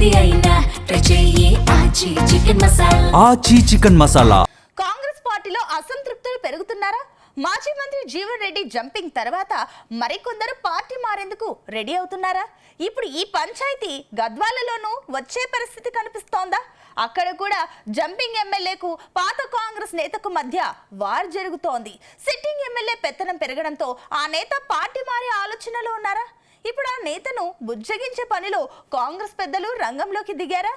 ఏది అయినా ట్రై చెయ్యి ఆచి చికెన్ మసాలా. కాంగ్రెస్ పార్టీలో అసంతృప్తులు పెరుగుతున్నారా? మాజీ మంత్రి జీవన్ రెడ్డి జంపింగ్ తర్వాత మరికొందరు పార్టీ మారేందుకు రెడీ అవుతున్నారా? ఇప్పుడు ఈ పంచాయతీ గద్వాలలోనూ వచ్చే పరిస్థితి కనిపిస్తోందా? అక్కడ కూడా జంపింగ్ ఎమ్మెల్యేకు పాత కాంగ్రెస్ నేతకు మధ్య వార్ జరుగుతోంది. సిట్టింగ్ ఎమ్మెల్యే పెత్తనం పెరగడంతో ఆ నేత పార్టీ మారే ఆలోచనలో ఉన్నారా? ఇప్పుడు ఆ నేతను బుజ్జగించే పనిలో కాంగ్రెస్ పెద్దలు రంగంలోకి దిగారా?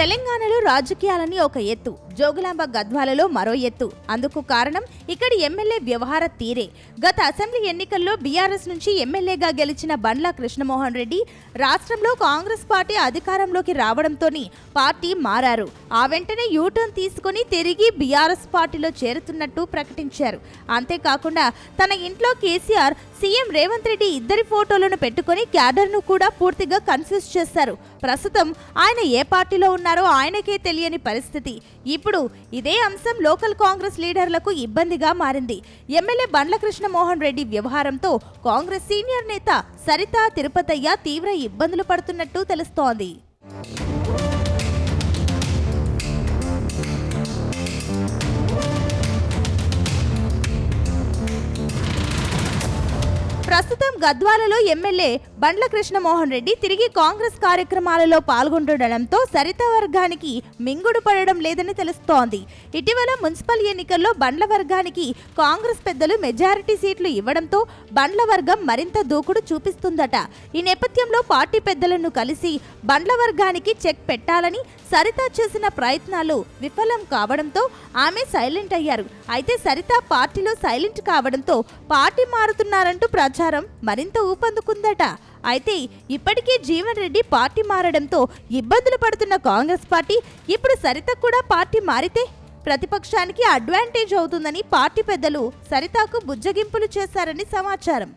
తెలంగాణలో రాజకీయాలని ఒక ఎత్తు, జోగులాంబ గద్వాలలో మరో ఎత్తు. అందుకు కారణం ఇక్కడి ఎమ్మెల్యే వ్యవహార తీరే. గత అసెంబ్లీ ఎన్నికల్లో బీఆర్ఎస్ నుంచి ఎమ్మెల్యేగా గెలిచిన బండ్ల కృష్ణమోహన్ రెడ్డి రాష్ట్రంలో కాంగ్రెస్ పార్టీ అధికారంలోకి రావడంతోని పార్టీ మారారు. ఆ వెంటనే యూటర్న్ తీసుకుని తిరిగి బీఆర్ఎస్ పార్టీలో చేరుతున్నట్టు ప్రకటించారు. అంతేకాకుండా తన ఇంట్లో కేసీఆర్, సీఎం రేవంత్ రెడ్డి ఇద్దరి ఫోటోలను పెట్టుకుని క్యాడర్ను కూడా పూర్తిగా కన్ఫ్యూజ్ చేశారు. ప్రస్తుతం ఆయన ఏ పార్టీలో ఉన్నారో ఆయనకే తెలియని పరిస్థితి. ఇప్పుడు ఇదే అంశం లోకల్ కాంగ్రెస్ లీడర్లకు ఇబ్బందిగా మారింది. ఎమ్మెల్యే బండ్ల కృష్ణమోహన్ రెడ్డి వ్యవహారంతో కాంగ్రెస్ సీనియర్ నేత సరితా తిరుపతయ్య తీవ్ర ఇబ్బందులు పడుతున్నట్టు తెలుస్తోంది. ప్రస్తుతం గద్వాలలో ఎమ్మెల్యే బండ్ల కృష్ణమోహన్ రెడ్డి తిరిగి కాంగ్రెస్ కార్యక్రమాలలో పాల్గొంటుండడంతో సరిత వర్గానికి మింగుడు పడడం లేదని తెలుస్తోంది. ఇటీవల మున్సిపల్ ఎన్నికల్లో బండ్ల వర్గానికి కాంగ్రెస్ పెద్దలు మెజారిటీ సీట్లు ఇవ్వడంతో బండ్ల వర్గం మరింత దూకుడు చూపిస్తుందట. ఈ నేపథ్యంలో పార్టీ పెద్దలను కలిసి బండ్ల వర్గానికి చెక్ పెట్టాలని సరిత చేసిన ప్రయత్నాలు విఫలం కావడంతో ఆమె సైలెంట్ అయ్యారు. అయితే సరిత పార్టీలో సైలెంట్ కావడంతో పార్టీ మారుతున్నారంటూ ప్రచారం మరింత ఊపందుకుందట. అయితే ఇప్పటికే జీవన్ రెడ్డి పార్టీ మారడంతో ఇబ్బందులు పడుతున్న కాంగ్రెస్ పార్టీ ఇప్పుడు సరిత కూడా పార్టీ మారితే ప్రతిపక్షానికి అడ్వాంటేజ్ అవుతుందని పార్టీ పెద్దలు సరితకు బుజ్జగింపులు చేశారని సమాచారం.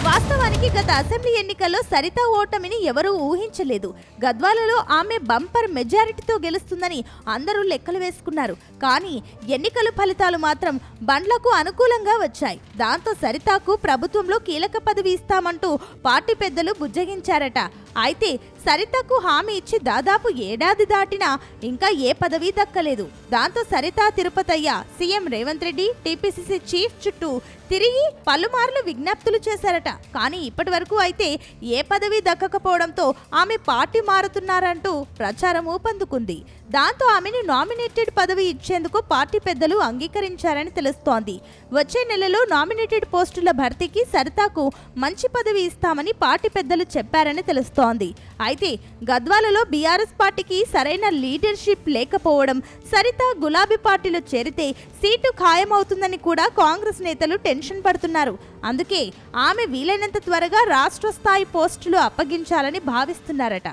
వాస్తవానికి గత అసెంబ్లీ ఎన్నికల్లో సరిత ఓటమిని ఎవరూ ఊహించలేదు. గద్వాలలో ఆమె బంపర్ మెజారిటీతో గెలుస్తుందని అందరూ లెక్కలు వేసుకున్నారు. కానీ ఎన్నికల ఫలితాలు మాత్రం బండ్లకు అనుకూలంగా వచ్చాయి. దాంతో సరితకు ప్రభుత్వంలో కీలక పదవి ఇస్తామంటూ పార్టీ పెద్దలు బుజ్జగించారట. అయితే సరితకు హామీ ఇచ్చి దాదాపు ఏడాది దాటినా ఇంకా ఏ పదవి దక్కలేదు. దాంతో Saritha Tirupathaiah CM Revanth Reddy, TPCC chief చుట్టూ తిరిగి పలుమార్లు విజ్ఞప్తులు చేశారట. కానీ ఇప్పటి వరకు అయితే ఏ పదవి దక్కకపోవడంతో ఆమె పార్టీ మారుతున్నారంటూ ప్రచారం ఊపందుకుంది. దాంతో ఆమెను నామినేటెడ్ పదవి ఇచ్చేందుకు పార్టీ పెద్దలు అంగీకరించారని తెలుస్తోంది. వచ్చే నెలలో నామినేటెడ్ పోస్టుల భర్తీకి సరితాకు మంచి పదవి ఇస్తామని పార్టీ పెద్దలు చెప్పారని తెలుస్తోంది. అయితే గద్వాలలో బీఆర్ఎస్ పార్టీకి సరైన లీడర్షిప్ లేకపోవడం, సరిత గులాబీ పార్టీలో చేరితే సీటు ఖాయమవుతుందని కూడా కాంగ్రెస్ నేతలు టెన్షన్ పడుతున్నారు. అందుకే ఆమె వీలైనంత త్వరగా రాష్ట్ర స్థాయి పోస్టులు అప్పగించాలని భావిస్తున్నారట.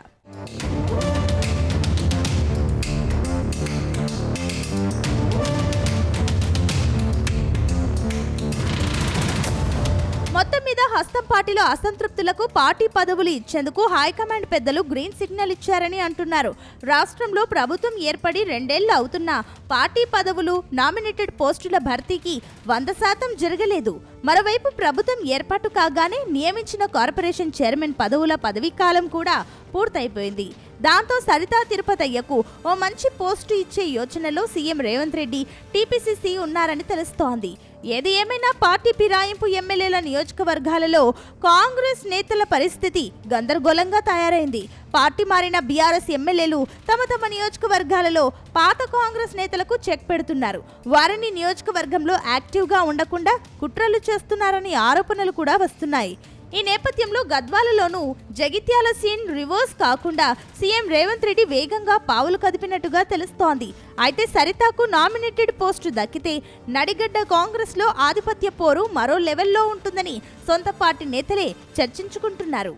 మొత్తం మీద హస్తం పార్టీలో అసంతృప్తులకు పార్టీ పదవులు ఇచ్చేందుకు హైకమాండ్ పెద్దలు గ్రీన్ సిగ్నల్ ఇచ్చారని అంటున్నారు. రాష్ట్రంలో ప్రభుత్వం ఏర్పడి 2 ఏళ్లు అవుతున్నా పార్టీ పదవులు, నామినేటెడ్ పోస్టుల భర్తీకి 100% జరగలేదు. మరోవైపు ప్రభుత్వం ఏర్పాటు కాగానే నియమించిన కార్పొరేషన్ చైర్మన్ పదవుల పదవీకాలం కూడా పూర్తయిపోయింది. దాంతో సరితా తిరుపతయ్యకు ఓ మంచి పోస్టు ఇచ్చే యోచనలో సీఎం రేవంత్ రెడ్డి, టీపీసీసీ ఉన్నారని తెలుస్తోంది. ఏది ఏమైనా పార్టీ ఫిరాయింపు ఎమ్మెల్యేల నియోజకవర్గాలలో కాంగ్రెస్ నేతల పరిస్థితి గందరగోళంగా తయారైంది. పార్టీ మారిన బీఆర్ఎస్ ఎమ్మెల్యేలు తమ తమ నియోజకవర్గాలలో పాత కాంగ్రెస్ నేతలకు చెక్ పెడుతున్నారు. వారిని నియోజకవర్గంలో యాక్టివ్గా ఉండకుండా కుట్రలు చేస్తున్నారని ఆరోపణలు కూడా వస్తున్నాయి. ఈ నేపథ్యంలో గద్వాలలోనూ జగిత్యాల సీన్ రివర్స్ కాకుండా సీఎం రేవంత్ రెడ్డి వేగంగా పావులు కదిపినట్టుగా తెలుస్తోంది. అయితే సరితకు నామినేటెడ్ పోస్టు దక్కితే నడిగడ్డ కాంగ్రెస్లో ఆధిపత్య పోరు మరో లెవెల్లో ఉంటుందని సొంత పార్టీ నేతలే చర్చించుకుంటున్నారు.